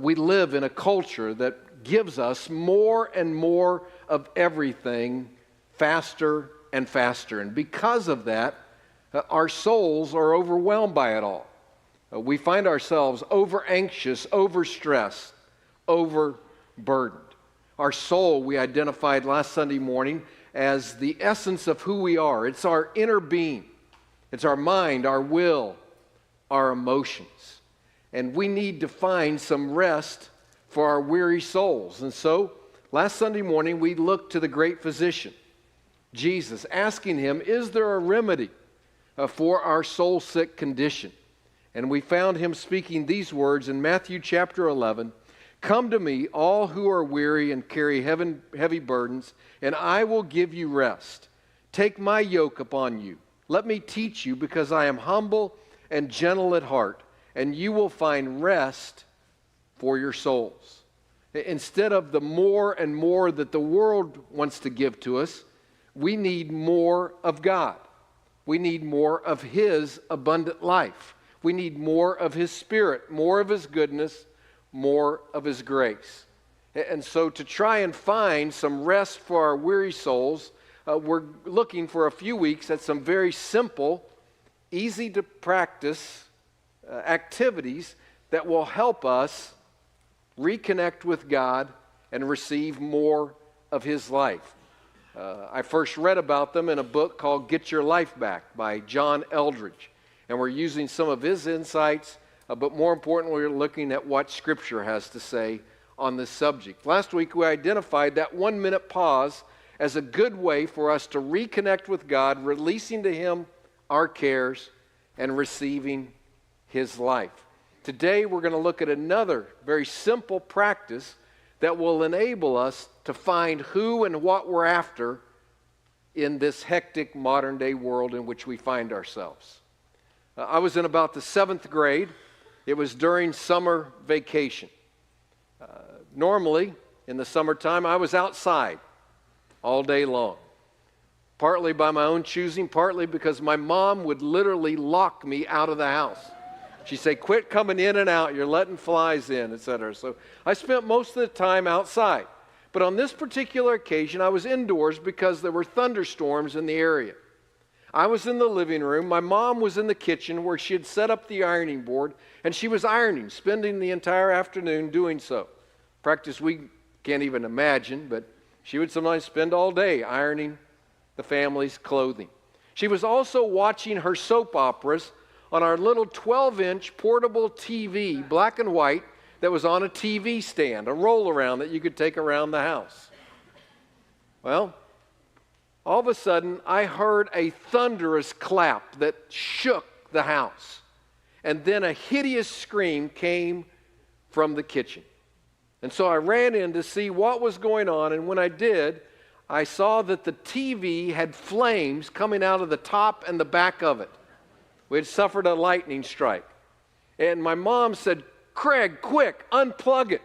We live in a culture that gives us more and more of everything faster and faster. And because of that, our souls are overwhelmed by it all. We find ourselves over anxious, over stressed, overburdened. Our soul, we identified last Sunday morning as the essence of who we are. It's our inner being. It's our mind, our will, our emotions. And we need to find some rest for our weary souls. And so, last Sunday morning, we looked to the great physician, Jesus, asking him, is there a remedy for our soul-sick condition? And we found him speaking these words in Matthew chapter 11, "Come to me, all who are weary and carry heavy burdens, and I will give you rest. Take my yoke upon you. Let me teach you, because I am humble and gentle at heart, and you will find rest for your souls." Instead of the more and more that the world wants to give to us, we need more of God. We need more of His abundant life. We need more of His Spirit, more of His goodness, more of His grace. And so to try and find some rest for our weary souls, we're looking for a few weeks at some very simple, easy to practice activities that will help us reconnect with God and receive more of His life. I first read about them in a book called Get Your Life Back by John Eldredge. And we're using some of his insights, but more importantly, we're looking at what Scripture has to say on this subject. Last week, we identified that 1-minute pause as a good way for us to reconnect with God, releasing to Him our cares and receiving His life. Today, we're going to look at another very simple practice that will enable us to find who and what we're after in this hectic modern-day world in which we find ourselves. I was in about the 7th grade. It was during summer vacation. Normally, in the summertime, I was outside all day long, partly by my own choosing, partly because my mom would literally lock me out of the house. She'd say, "Quit coming in and out, you're letting flies in," etc. So I spent most of the time outside. But on this particular occasion, I was indoors because there were thunderstorms in the area. I was in the living room. My mom was in the kitchen where she had set up the ironing board, and she was ironing, spending the entire afternoon doing so. Practice we can't even imagine, but she would sometimes spend all day ironing the family's clothing. She was also watching her soap operas on our little 12-inch portable TV, black and white, that was on a TV stand, a roll-around that you could take around the house. Well, all of a sudden, I heard a thunderous clap that shook the house. And then a hideous scream came from the kitchen. And so I ran in to see what was going on, and when I did, I saw that the TV had flames coming out of the top and the back of it. We had suffered a lightning strike. And my mom said, "Craig, quick, unplug it."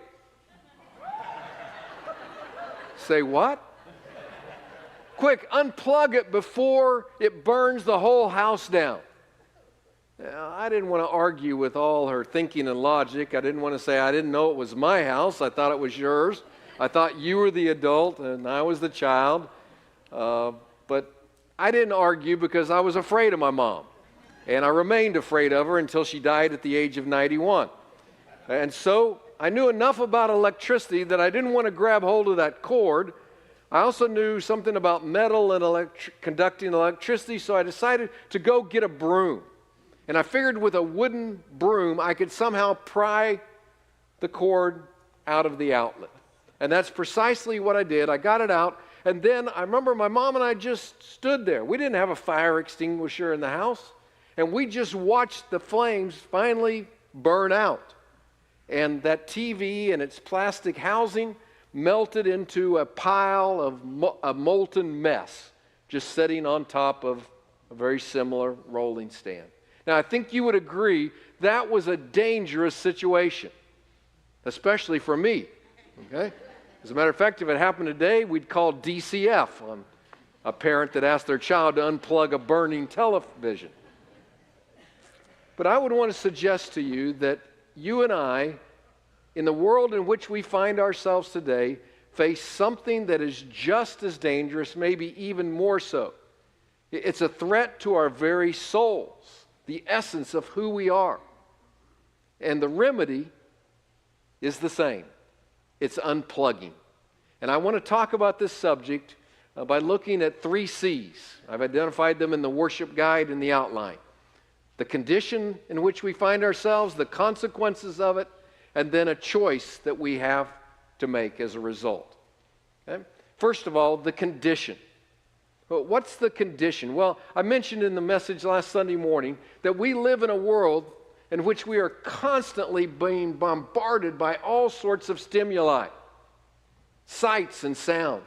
Say what? "Quick, unplug it before it burns the whole house down." Now, I didn't want to argue with all her thinking and logic. I didn't want to say I didn't know it was my house. I thought it was yours. I thought you were the adult and I was the child. But I didn't argue because I was afraid of my mom. And I remained afraid of her until she died at the age of 91. And so I knew enough about electricity that I didn't want to grab hold of that cord. I also knew something about metal and conducting electricity, so I decided to go get a broom. And I figured with a wooden broom, I could somehow pry the cord out of the outlet. And that's precisely what I did. I got it out, and then I remember my mom and I just stood there. We didn't have a fire extinguisher in the house, and we just watched the flames finally burn out. And that TV and its plastic housing melted into a pile of a molten mess, just sitting on top of a very similar rolling stand. Now, I think you would agree that was a dangerous situation, especially for me, okay? As a matter of fact, if it happened today, we'd call DCF on a parent that asked their child to unplug a burning television. But I would want to suggest to you that you and I in the world in which we find ourselves today, face something that is just as dangerous, maybe even more so. It's a threat to our very souls, the essence of who we are. And the remedy is the same. It's unplugging. And I want to talk about this subject by looking at 3 C's. I've identified them in the worship guide and the outline. The condition in which we find ourselves, the consequences of it, and then a choice that we have to make as a result. Okay? First of all, the condition. Well, what's the condition? Well, I mentioned in the message last Sunday morning that we live in a world in which we are constantly being bombarded by all sorts of stimuli, sights and sounds.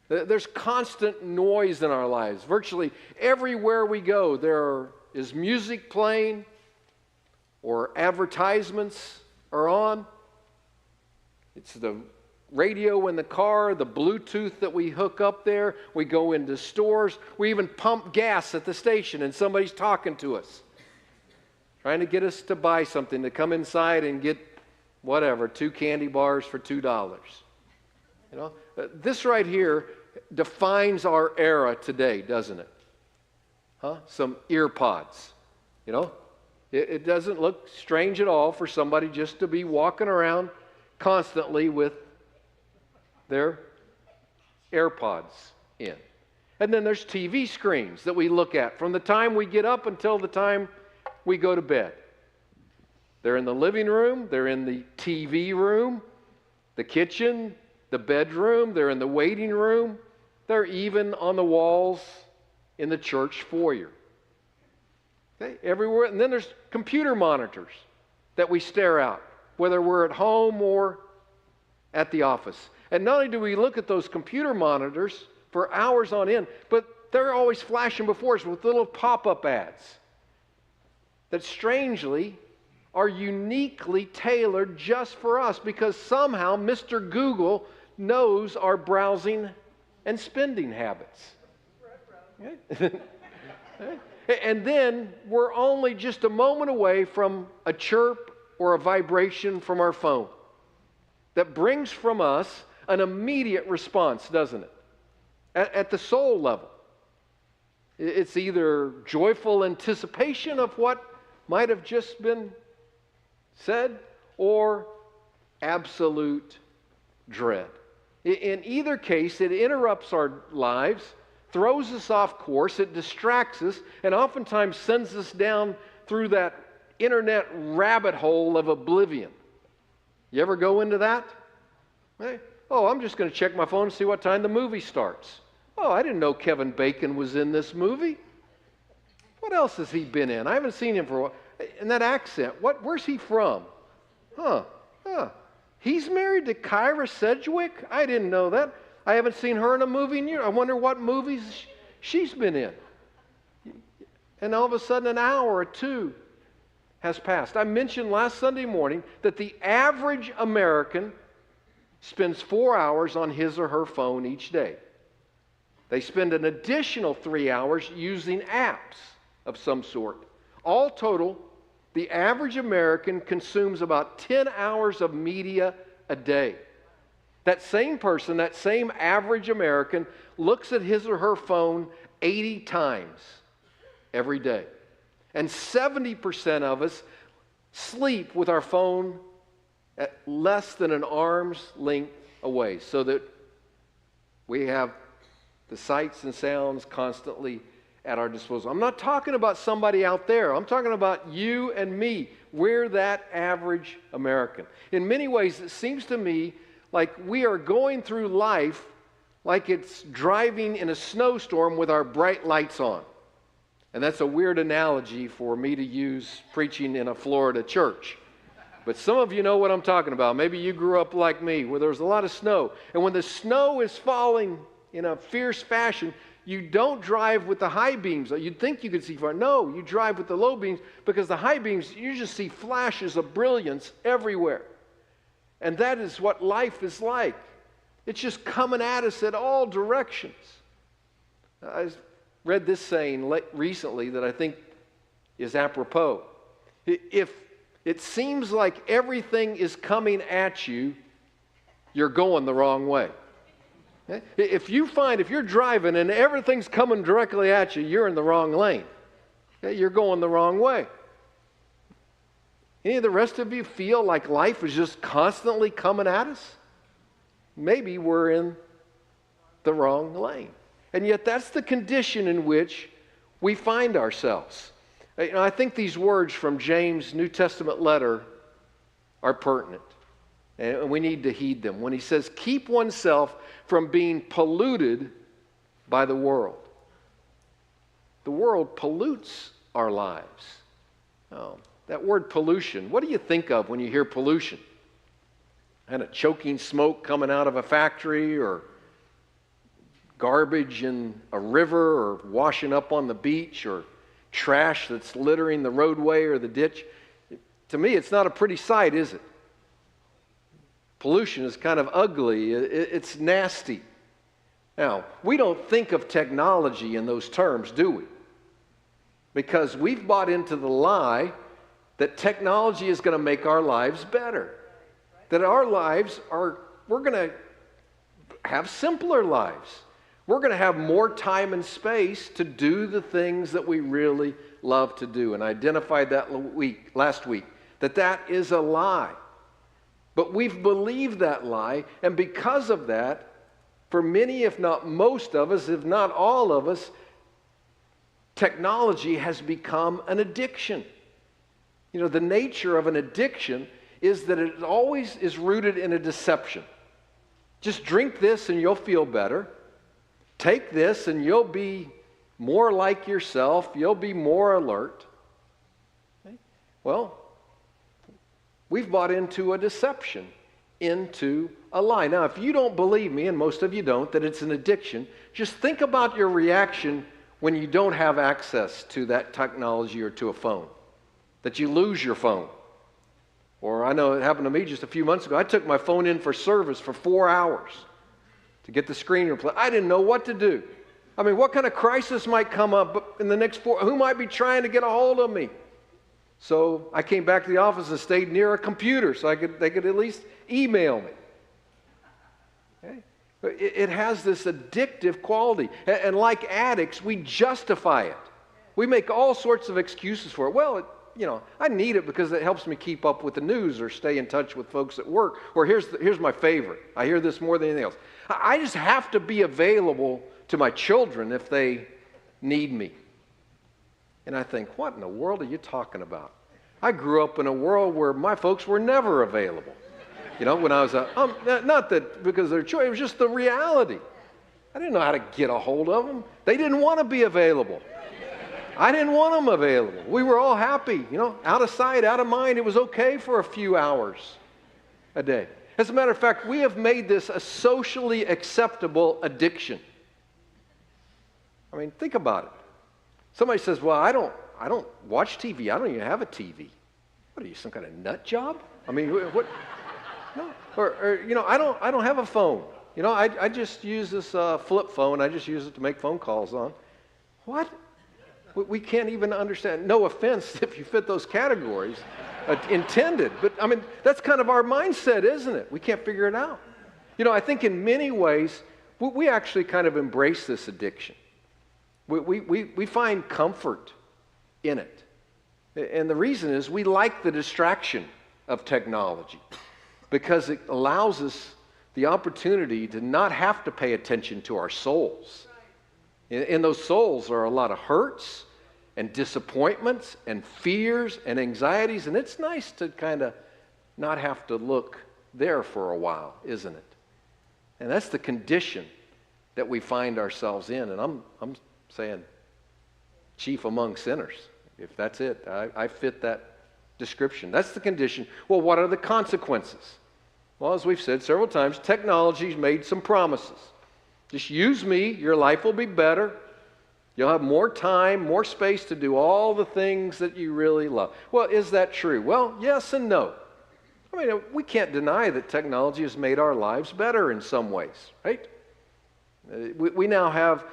There's constant noise in our lives. Virtually everywhere we go, there is music playing or advertisements are on. It's the radio in the car, the Bluetooth that we hook up there. We go into stores. We even pump gas at the station and somebody's talking to us, trying to get us to buy something, to come inside and get whatever, 2 candy bars for $2. You know, this right here defines our era today, doesn't it? Some ear pods, you know. It doesn't look strange at all for somebody just to be walking around constantly with their AirPods in. And then there's TV screens that we look at from the time we get up until the time we go to bed. They're in the living room, they're in the TV room, the kitchen, the bedroom, they're in the waiting room, they're even on the walls in the church foyer. Okay, everywhere. And then there's computer monitors that we stare at, whether we're at home or at the office. And not only do we look at those computer monitors for hours on end, but they're always flashing before us with little pop-up ads that strangely are uniquely tailored just for us because somehow Mr. Google knows our browsing and spending habits. Okay? And then we're only just a moment away from a chirp or a vibration from our phone that brings from us an immediate response, doesn't it? At the soul level. It's either joyful anticipation of what might have just been said or absolute dread. In either case, it interrupts our lives, throws us off course, it distracts us, and oftentimes sends us down through that internet rabbit hole of oblivion. You ever go into that? Hey, I'm just going to check my phone and see what time the movie starts. I didn't know Kevin Bacon was in this movie. What else has he been in? I haven't seen him for a while. And that accent, where's he from? He's married to Kyra Sedgwick? I didn't know that. I haven't seen her in a movie in years. I wonder what movies she's been in. And all of a sudden, an hour or 2 has passed. I mentioned last Sunday morning that the average American spends 4 hours on his or her phone each day. They spend an additional 3 hours using apps of some sort. All total, the average American consumes about 10 hours of media a day. That same person, that same average American, looks at his or her phone 80 times every day. And 70% of us sleep with our phone at less than an arm's length away, so that we have the sights and sounds constantly at our disposal. I'm not talking about somebody out there. I'm talking about you and me. We're that average American. In many ways, it seems to me like we are going through life like it's driving in a snowstorm with our bright lights on. And that's a weird analogy for me to use preaching in a Florida church. But some of you know what I'm talking about. Maybe you grew up like me, where there was a lot of snow. And when the snow is falling in a fierce fashion, you don't drive with the high beams. You'd think you could see far. No, you drive with the low beams, because the high beams, you just see flashes of brilliance everywhere. And that is what life is like. It's just coming at us at all directions. I read this saying recently that I think is apropos. If it seems like everything is coming at you, you're going the wrong way. If you're driving and everything's coming directly at you, you're in the wrong lane. You're going the wrong way. Any of the rest of you feel like life is just constantly coming at us? Maybe we're in the wrong lane. And yet that's the condition in which we find ourselves. I think these words from James' New Testament letter are pertinent. And we need to heed them. When he says, keep oneself from being polluted by the world. The world pollutes our lives. Oh, that word pollution, what do you think of when you hear pollution? And a choking smoke coming out of a factory, or garbage in a river, or washing up on the beach, or trash that's littering the roadway or the ditch. To me, it's not a pretty sight, is it? Pollution is kind of ugly. It's nasty. Now, we don't think of technology in those terms, do we? Because we've bought into the lie that technology is going to make our lives better. That our lives we're going to have simpler lives. We're going to have more time and space to do the things that we really love to do. And I identified that last week, that is a lie. But we've believed that lie, and because of that, for many, if not most of us, if not all of us, technology has become an addiction. You know, the nature of an addiction is that it always is rooted in a deception. Just drink this and you'll feel better. Take this and you'll be more like yourself. You'll be more alert. Okay? Well, we've bought into a deception, into a lie. Now, if you don't believe me, and most of you don't, that it's an addiction, just think about your reaction when you don't have access to that technology or to a phone, that you lose your phone. Or I know it happened to me just a few months ago. I took my phone in for service for 4 hours to get the screen replaced. I didn't know what to do. I mean, what kind of crisis might come up in the next 4? Who might be trying to get a hold of me? So I came back to the office and stayed near a computer so they could at least email me. Okay? It has this addictive quality. And like addicts, we justify it. We make all sorts of excuses for it. Well, I need it because it helps me keep up with the news or stay in touch with folks at work. Or here's my favorite. I hear this more than anything else. I just have to be available to my children if they need me. And I think, what in the world are you talking about? I grew up in a world where my folks were never available. When I was not that because of their choice, it was just the reality. I didn't know how to get a hold of them. They didn't want to be available. I didn't want them available. We were all happy, out of sight, out of mind. It was okay for a few hours a day. As a matter of fact, we have made this a socially acceptable addiction. I mean, think about it. Somebody says, well, I don't watch TV. I don't even have a TV. What are you, some kind of nut job? I mean, what? No. Or I don't have a phone. I just use this flip phone. I just use it to make phone calls on. What? We can't even understand. No offense if you fit those categories intended. But, I mean, that's kind of our mindset, isn't it? We can't figure it out. I think in many ways, we actually kind of embrace this addiction. We find comfort in it. And the reason is we like the distraction of technology because it allows us the opportunity to not have to pay attention to our souls. In those souls are a lot of hurts and disappointments and fears and anxieties, and it's nice to kind of not have to look there for a while, isn't it? And that's the condition that we find ourselves in. And I'm saying chief among sinners, if that's it. I fit that description. That's the condition. Well, what are the consequences? Well, as we've said several times, technology's made some promises. Just use me, your life will be better. You'll have more time, more space to do all the things that you really love. Well, is that true? Well, yes and no. I mean, we can't deny that technology has made our lives better in some ways, right? We now have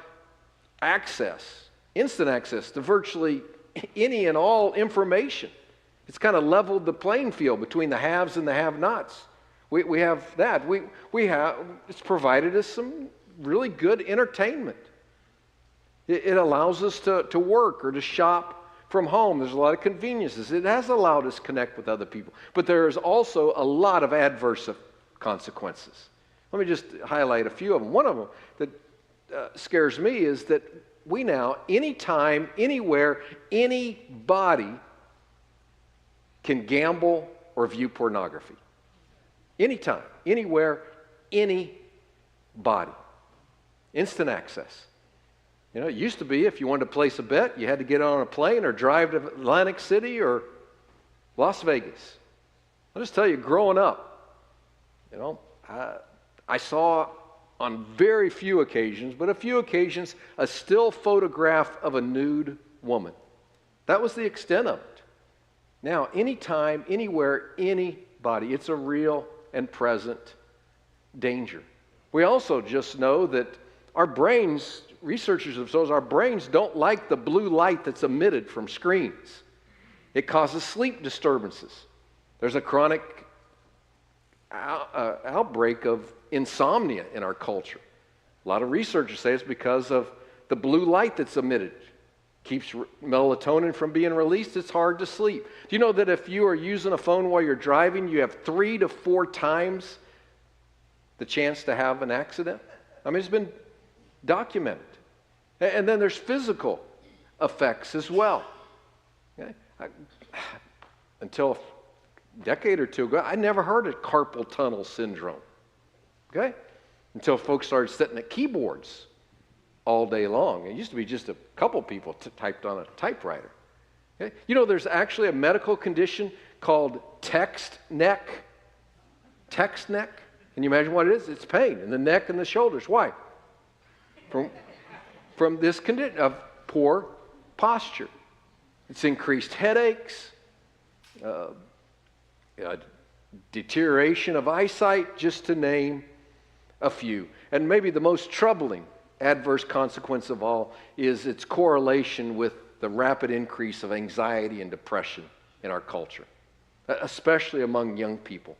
access, instant access to virtually any and all information. It's kind of leveled the playing field between the haves and the have-nots. We have that. It's provided us some really good entertainment. It allows us to work or to shop from home. There's a lot of conveniences. It has allowed us to connect with other people. But there's also a lot of adverse consequences. Let me just highlight a few of them. One of them that scares me is that we now, anytime, anywhere, anybody can gamble or view pornography. Anytime, anywhere, anybody. Instant access. You know, it used to be if you wanted to place a bet, you had to get on a plane or drive to Atlantic City or Las Vegas. I'll just tell you, growing up, you know, I saw on very few occasions, but a few occasions, a still photograph of a nude woman. That was the extent of it. Now, anytime, anywhere, anybody, it's a real and present danger. We also just know that our brains, researchers have told us, our brains don't like the blue light that's emitted from screens. It causes sleep disturbances. There's a chronic outbreak of insomnia in our culture. A lot of researchers say it's because of the blue light that's emitted. Keeps melatonin from being released. It's hard to sleep. Do you know that if you are using a phone while you're driving, you have 3 to 4 times the chance to have an accident? I mean, it's been documented. And then there's physical effects as well. Okay? Until a decade or two ago, I never heard of carpal tunnel syndrome. Okay? Until folks started sitting at keyboards all day long. It used to be just a couple people typed on a typewriter. Okay? You know, there's actually a medical condition called text neck. Text neck. Can you imagine what it is? It's pain in the neck and the shoulders. Why? From this condition of poor posture. It's increased headaches, deterioration of eyesight, just to name a few. And maybe the most troubling adverse consequence of all is its correlation with the rapid increase of anxiety and depression in our culture, especially among young people.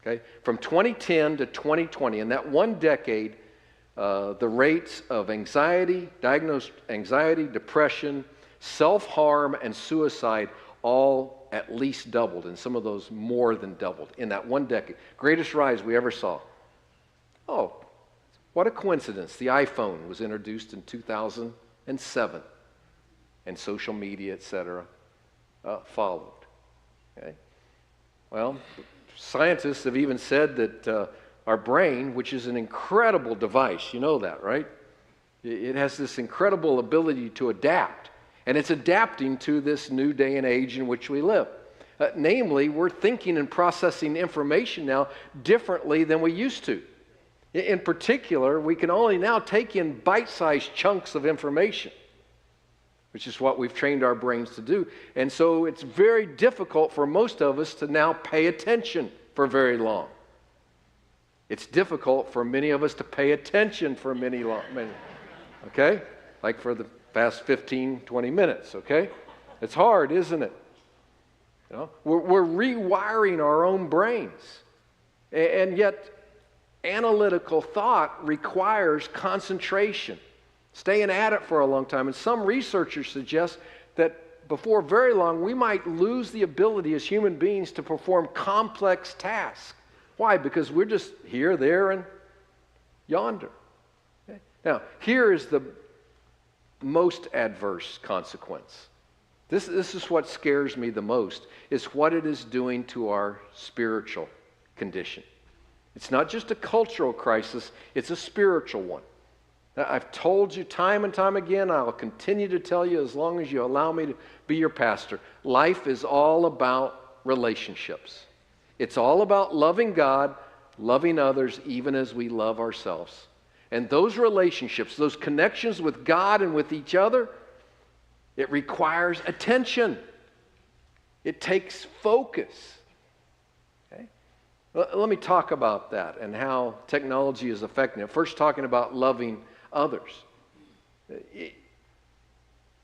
Okay? From 2010 to 2020, in that one decade, the rates of anxiety, diagnosed anxiety, depression, self-harm, and suicide all at least doubled, and some of those more than doubled in that one decade. Greatest rise we ever saw. Oh, what a coincidence. The iPhone was introduced in 2007, and social media, etc., followed. Okay? Well, scientists have even said that our brain, which is an incredible device, you know that, right? It has this incredible ability to adapt, and it's adapting to this new day and age in which we live. Namely, we're thinking and processing information now differently than we used to. In particular, we can only now take in bite-sized chunks of information, which is what we've trained our brains to do. And so it's very difficult for most of us to now pay attention for very long. It's difficult for many of us to pay attention for many, okay? Like for the past 15, 20 minutes, okay? It's hard, isn't it? You know, we're rewiring our own brains. And yet, analytical thought requires concentration, staying at it for a long time. And some researchers suggest that before very long, we might lose the ability as human beings to perform complex tasks. Why? Because we're just here, there, and yonder. Okay? Now, here is the most adverse consequence. This is what scares me the most, is what it is doing to our spiritual condition. It's not just a cultural crisis, it's a spiritual one. Now, I've told you time and time again, I'll continue to tell you as long as you allow me to be your pastor, life is all about relationships. It's all about loving God, loving others, even as we love ourselves. And those relationships, those connections with God and with each other, it requires attention. It takes focus. Let me talk about that and how technology is affecting it. First, talking about loving others.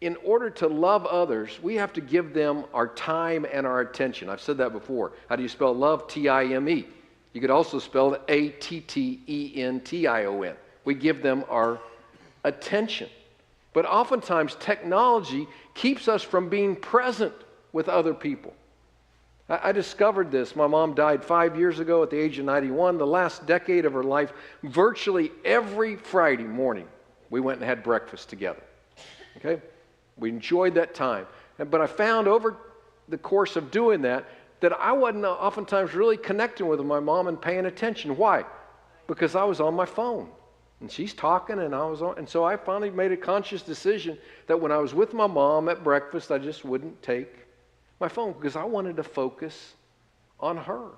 in order to love others, we have to give them our time and our attention. I've said that before. How do you spell love? T-I-M-E. You could also spell it A-T-T-E-N-T-I-O-N. We give them our attention. But oftentimes, technology keeps us from being present with other people. I discovered this. My mom died 5 years ago at the age of 91. The last decade of her life, virtually every Friday morning, we went and had breakfast together. Okay? We enjoyed that time. But I found over the course of doing that I wasn't oftentimes really connecting with my mom and paying attention. Why? Because I was on my phone. And she's talking and I was on. And so I finally made a conscious decision that when I was with my mom at breakfast, I just wouldn't take my phone because I wanted to focus on her.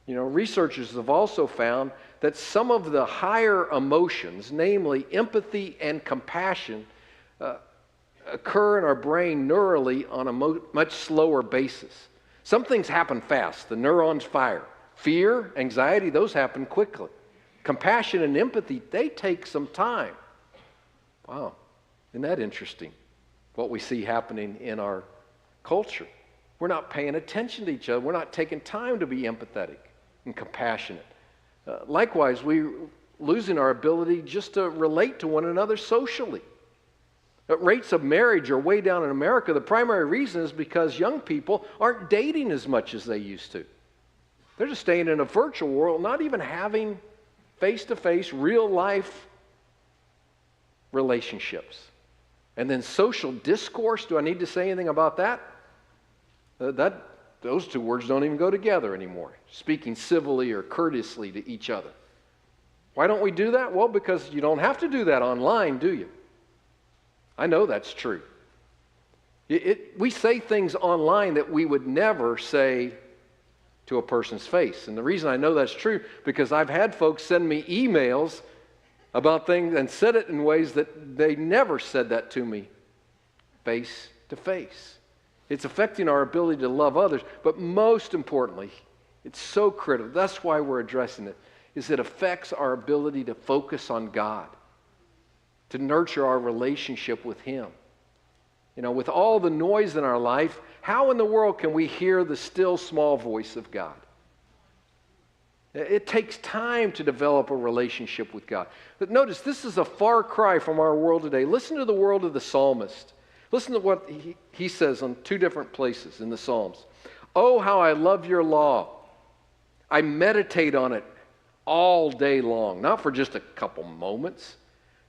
You know, researchers have also found that some of the higher emotions, namely empathy and compassion, occur in our brain neurally on a much slower basis. Some things happen fast. The neurons fire. Fear, anxiety, those happen quickly. Compassion and empathy, they take some time. Wow, isn't that interesting? What we see happening in our culture. We're not paying attention to each other. We're not taking time to be empathetic and compassionate. Likewise, we're losing our ability just to relate to one another socially. Rates of marriage are way down in America. The primary reason is because young people aren't dating as much as they used to. They're just staying in a virtual world, not even having face-to-face, real-life relationships. And then social discourse, do I need to say anything about that? Those two words don't even go together anymore. Speaking civilly or courteously to each other. Why don't we do that? Well, because you don't have to do that online, do you? I know that's true. We say things online that we would never say to a person's face. And the reason I know that's true, because I've had folks send me emails about things and said it in ways that they never said that to me face to face. It's affecting our ability to love others, but most importantly, it's so critical. That's why we're addressing it, is it affects our ability to focus on God, to nurture our relationship with Him. You know, with all the noise in our life, how in the world can we hear the still small voice of God? It takes time to develop a relationship with God. But notice, this is a far cry from our world today. Listen to the world of the psalmist. Listen to what he says on two different places in the Psalms. Oh, how I love your law. I meditate on it all day long, not for just a couple moments.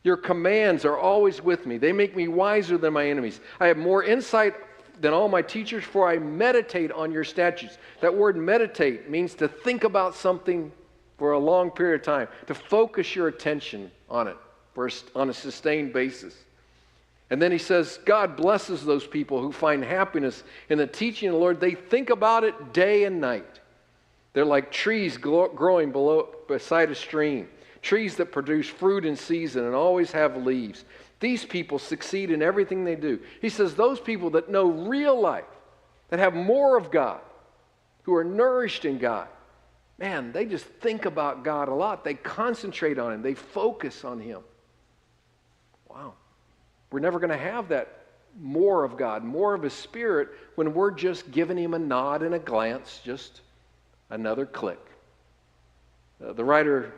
Your commands are always with me. They make me wiser than my enemies. I have more insight than all my teachers, for I meditate on your statutes. That word meditate means to think about something for a long period of time, to focus your attention on it on a sustained basis. And then he says, God blesses those people who find happiness in the teaching of the Lord. They think about it day and night. They're like trees growing beside a stream. Trees that produce fruit in season and always have leaves. These people succeed in everything they do. He says those people that know real life, that have more of God, who are nourished in God, man, they just think about God a lot. They concentrate on Him. They focus on Him. Wow. We're never going to have that more of God, more of His Spirit, when we're just giving Him a nod and a glance, just another click. The writer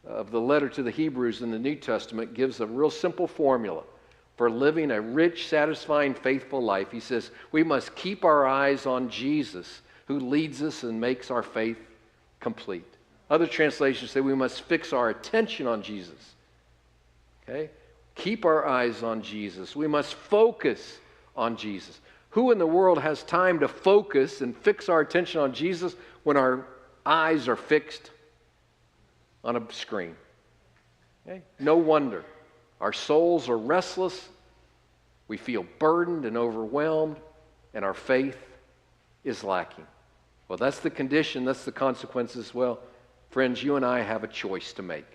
of the letter to the Hebrews in the New Testament gives a real simple formula for living a rich, satisfying, faithful life. He says, we must keep our eyes on Jesus, who leads us and makes our faith complete. Other translations say we must fix our attention on Jesus. Okay? Keep our eyes on Jesus. We must focus on Jesus. Who in the world has time to focus and fix our attention on Jesus when our eyes are fixed on a screen? Okay? No wonder. Our souls are restless. We feel burdened and overwhelmed, and our faith is lacking. Well, that's the condition. That's the consequence as well. Friends, you and I have a choice to make.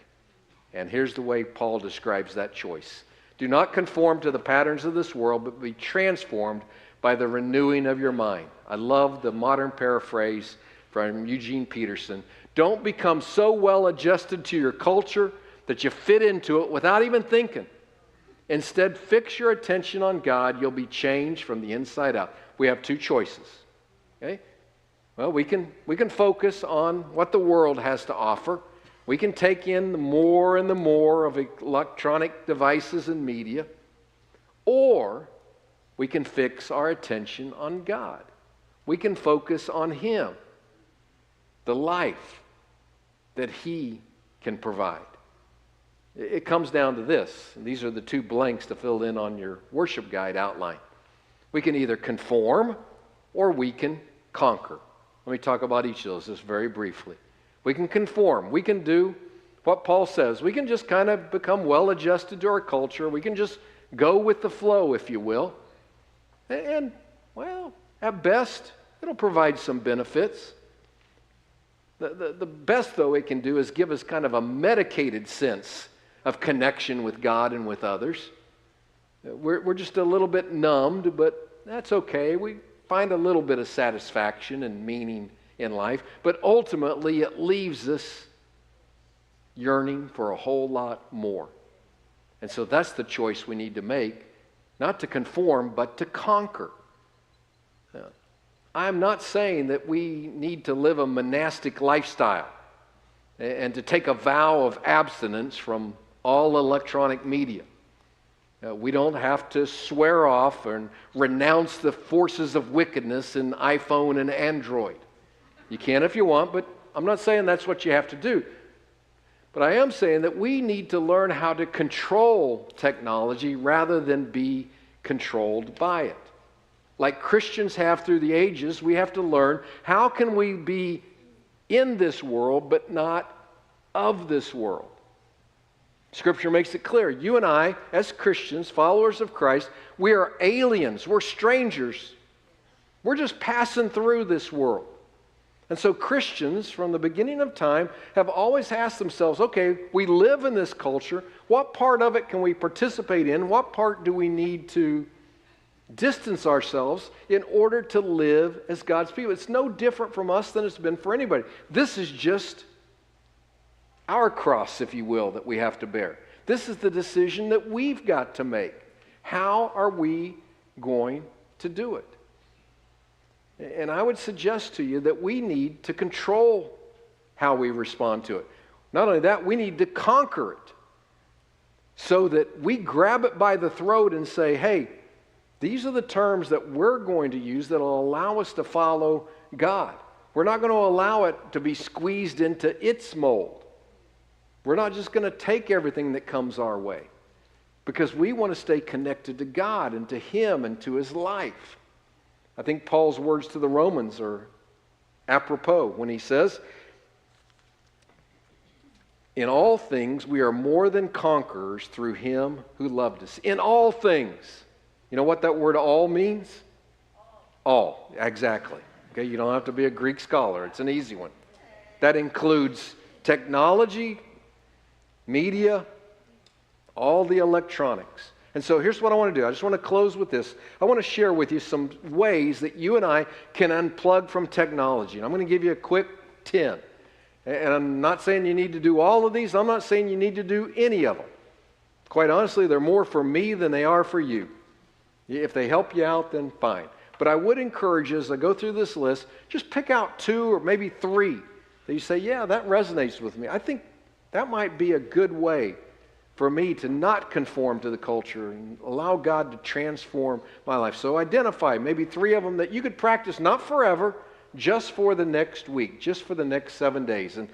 And here's the way Paul describes that choice. Do not conform to the patterns of this world, but be transformed by the renewing of your mind. I love the modern paraphrase from Eugene Peterson. Don't become so well adjusted to your culture that you fit into it without even thinking. Instead, fix your attention on God. You'll be changed from the inside out. We have two choices. Okay? Well, we can focus on what the world has to offer. We can take in the more and the more of electronic devices and media. Or we can fix our attention on God. We can focus on Him, the life that He can provide. It comes down to this, and these are the two blanks to fill in on your worship guide outline. We can either conform or we can conquer. Let me talk about each of those just very briefly. We can conform. We can do what Paul says. We can just kind of become well-adjusted to our culture. We can just go with the flow, if you will. And, well, at best, it'll provide some benefits. The best, though, it can do is give us kind of a medicated sense of connection with God and with others. We're just a little bit numbed, but that's okay. We find a little bit of satisfaction and meaning in life, but ultimately it leaves us yearning for a whole lot more. And so that's the choice we need to make, not to conform, but to conquer. I'm not saying that we need to live a monastic lifestyle and to take a vow of abstinence from all electronic media. We don't have to swear off and renounce the forces of wickedness in iPhone and Android. You can if you want, but I'm not saying that's what you have to do. But I am saying that we need to learn how to control technology rather than be controlled by it. Like Christians have through the ages, we have to learn how can we be in this world but not of this world. Scripture makes it clear. You and I, as Christians, followers of Christ, we are aliens. We're strangers. We're just passing through this world. And so Christians, from the beginning of time, have always asked themselves, okay, we live in this culture. What part of it can we participate in? What part do we need to distance ourselves in order to live as God's people? It's no different from us than it's been for anybody. This is just our cross, if you will, that we have to bear. This is the decision that we've got to make. How are we going to do it? And I would suggest to you that we need to control how we respond to it. Not only that, we need to conquer it so that we grab it by the throat and say, hey, these are the terms that we're going to use that will allow us to follow God. We're not going to allow it to be squeezed into its mold. We're not just going to take everything that comes our way because we want to stay connected to God and to Him and to His life. I think Paul's words to the Romans are apropos when he says, in all things we are more than conquerors through Him who loved us. In all things. You know what that word all means? All, exactly. Okay, you don't have to be a Greek scholar. It's an easy one. That includes technology, media, all the electronics. And so here's what I want to do. I just want to close with this. I want to share with you some ways that you and I can unplug from technology. And I'm going to give you a quick 10. And I'm not saying you need to do all of these. I'm not saying you need to do any of them. Quite honestly, they're more for me than they are for you. If they help you out, then fine. But I would encourage you as I go through this list, just pick out 2 or maybe 3 that you say, yeah, that resonates with me. I think that might be a good way for me to not conform to the culture and allow God to transform my life. So identify maybe 3 of them that you could practice, not forever, just for the next week, just for the next 7 days. And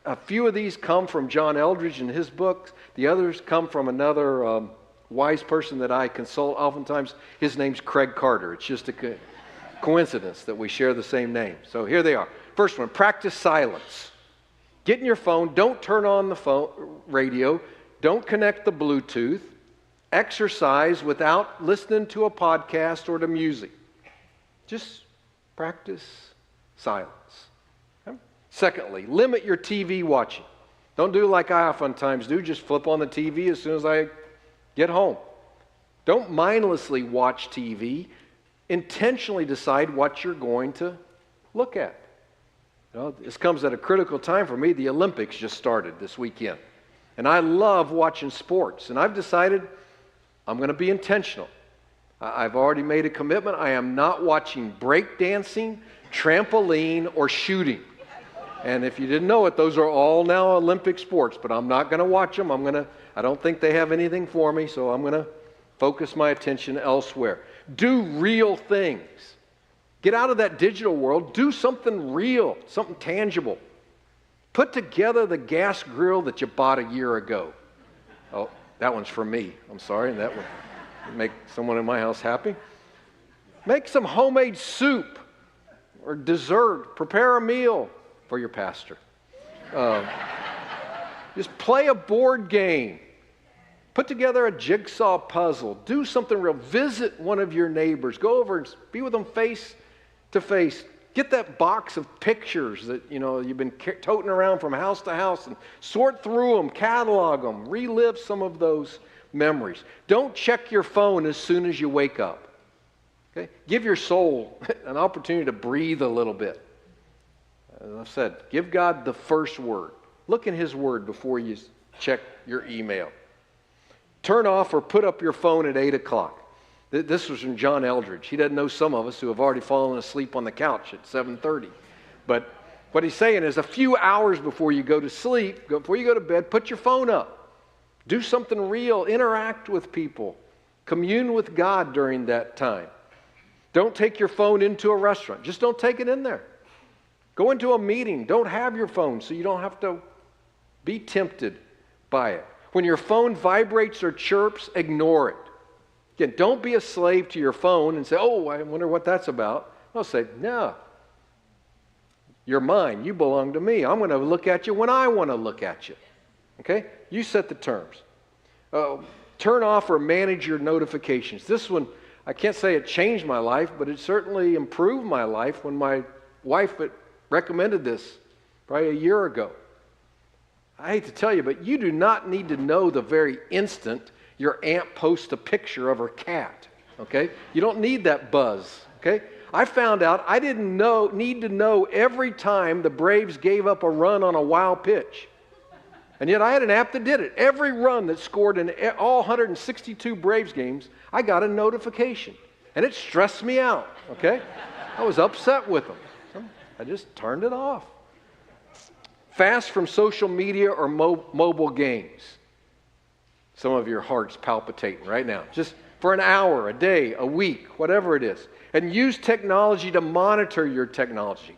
a few of these come from John Eldredge in his books. The others come from another wise person that I consult. Oftentimes, his name's Craig Carter. It's just a coincidence that we share the same name. So here they are. First one, practice silence. Get in your phone. Don't turn on the phone radio. Don't connect the Bluetooth. Exercise without listening to a podcast or to music. Just practice silence. Okay? Secondly, limit your TV watching. Don't do like I oftentimes do, just flip on the TV as soon as I get home. Don't mindlessly watch TV. Intentionally decide what you're going to look at. You know, this comes at a critical time for me. The Olympics just started this weekend. And I love watching sports. And I've decided I'm going to be intentional. I've already made a commitment. I am not watching breakdancing, trampoline, or shooting. And if you didn't know it, those are all now Olympic sports, but I'm not going to watch them. I don't think they have anything for me, so I'm going to focus my attention elsewhere. Do real things. Get out of that digital world. Do something real, something tangible. Put together the gas grill that you bought a year ago. Oh, that one's for me. I'm sorry. That would make someone in my house happy. Make some homemade soup or dessert. Prepare a meal for your pastor. Just play a board game. Put together a jigsaw puzzle. Do something real. Visit one of your neighbors. Go over and be with them face to face. Get that box of pictures that you've been toting around from house to house and sort through them, catalog them, relive some of those memories. Don't check your phone as soon as you wake up. Okay? Give your soul an opportunity to breathe a little bit. As I've said, give God the first word. Look in His Word before you check your email. Turn off or put up your phone at 8 o'clock. This was from John Eldridge. He doesn't know some of us who have already fallen asleep on the couch at 7:30. But what he's saying is a few hours before you go to sleep, before you go to bed, put your phone up. Do something real. Interact with people. Commune with God during that time. Don't take your phone into a restaurant. Just don't take it in there. Go into a meeting. Don't have your phone so you don't have to be tempted by it. When your phone vibrates or chirps, ignore it. Again, don't be a slave to your phone and say, oh, I wonder what that's about. I'll say, no. You're mine. You belong to me. I'm going to look at you when I want to look at you. Okay? You set the terms. Turn off or manage your notifications. This one, I can't say it changed my life, but it certainly improved my life when my wife recommended this probably a year ago. I hate to tell you, but you do not need to know the very instant your aunt posts a picture of her cat, okay? You don't need that buzz, okay? I found out I didn't need to know every time the Braves gave up a run on a wild pitch. And yet I had an app that did it. Every run that scored in all 162 Braves games, I got a notification. And it stressed me out, okay? I was upset with them. I just turned it off. Fast from social media or mobile games. Some of your heart's palpitating right now. Just for an hour, a day, a week, whatever it is. And use technology to monitor your technology.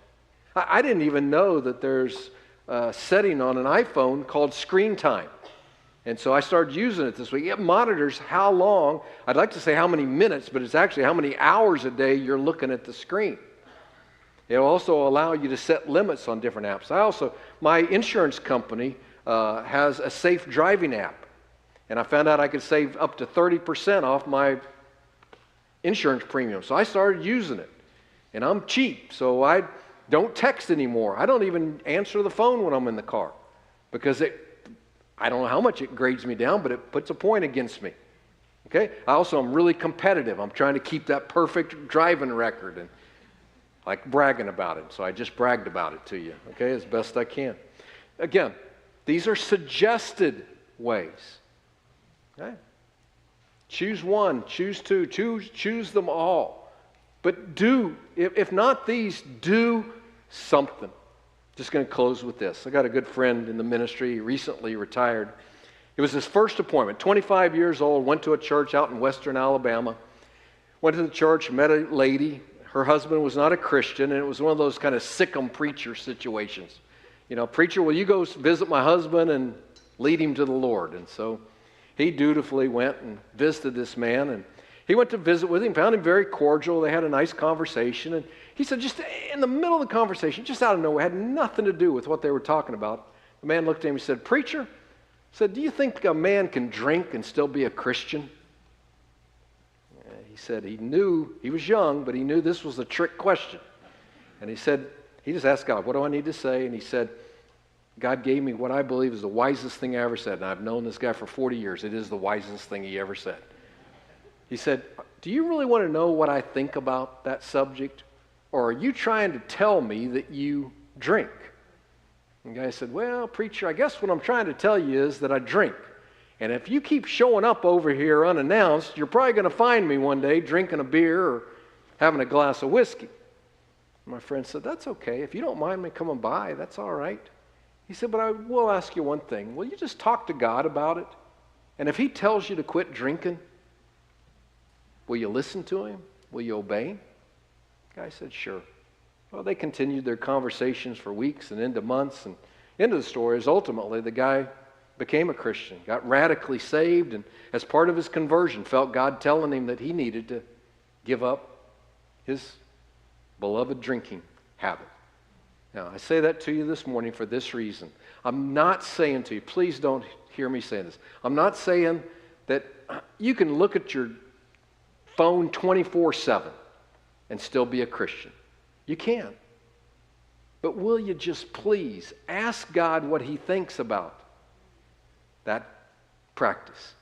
I didn't even know that there's a setting on an iPhone called screen time. And so I started using it this week. It monitors how long, I'd like to say how many minutes, but it's actually how many hours a day you're looking at the screen. It'll also allow you to set limits on different apps. My insurance company has a safe driving app. And I found out I could save up to 30% off my insurance premium. So I started using it. And I'm cheap, so I don't text anymore. I don't even answer the phone when I'm in the car. Because I don't know how much it grades me down, but it puts a point against me. Okay? I'm really competitive. I'm trying to keep that perfect driving record. And I like bragging about it. So I just bragged about it to you, okay, as best I can. Again, these are suggested ways. Okay? Choose one, choose two, choose them all. But if not these, do something. Just going to close with this. I got a good friend in the ministry. He recently retired. It was his first appointment. 25 years old, went to a church out in western Alabama. Went to the church, met a lady. Her husband was not a Christian, and it was one of those kind of sick-'em preacher situations. Preacher, will you go visit my husband and lead him to the Lord? And so he dutifully went and visited this man, and he went to visit with him, found him very cordial. They had a nice conversation, and he said just in the middle of the conversation, just out of nowhere, had nothing to do with what they were talking about. The man looked at him and said, "Preacher," said, "do you think a man can drink and still be a Christian?" He said he knew, he was young, but he knew this was a trick question. And he said, he just asked God, "What do I need to say?" And he said, "God gave me what I believe is the wisest thing I ever said. And I've known this guy for 40 years. It is the wisest thing he ever said." He said, "Do you really want to know what I think about that subject? Or are you trying to tell me that you drink?" And the guy said, "Well, preacher, I guess what I'm trying to tell you is that I drink. And if you keep showing up over here unannounced, you're probably going to find me one day drinking a beer or having a glass of whiskey. My friend said, that's okay. If you don't mind me coming by, that's all right. He said, but I will ask you one thing. Will you just talk to God about it? And if he tells you to quit drinking, will you listen to him? Will you obey him? The guy said, sure. Well, they continued their conversations for weeks and into months. And into the story is ultimately the guy became a Christian, got radically saved, and as part of his conversion felt God telling him that he needed to give up his beloved drinking habit. Now, I say that to you this morning for this reason. I'm not saying to you, please don't hear me saying this. I'm not saying that you can look at your phone 24/7 and still be a Christian. You can. But will you just please ask God what he thinks about that practice?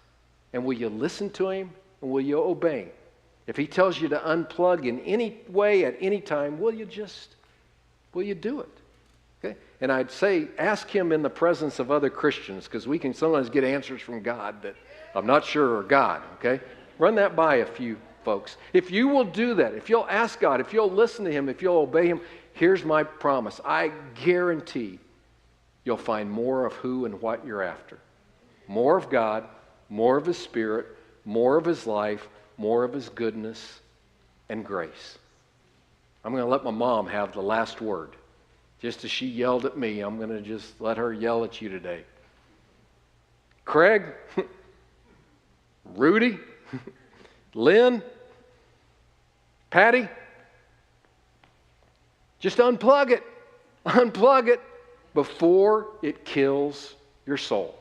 And will you listen to him and will you obey him? If he tells you to unplug in any way at any time, will you do it? Okay? And I'd say ask him in the presence of other Christians, because we can sometimes get answers from God that I'm not sure are God. Okay? Run that by a few folks. If you will do that, if you'll ask God, if you'll listen to him, if you'll obey him, here's my promise. I guarantee you'll find more of who and what you're after. More of God, more of his Spirit, more of his life, more of his goodness and grace. I'm going to let my mom have the last word. Just as she yelled at me, I'm going to just let her yell at you today. Craig, Rudy, Lynn, Patty, just unplug it. Unplug it before it kills your soul.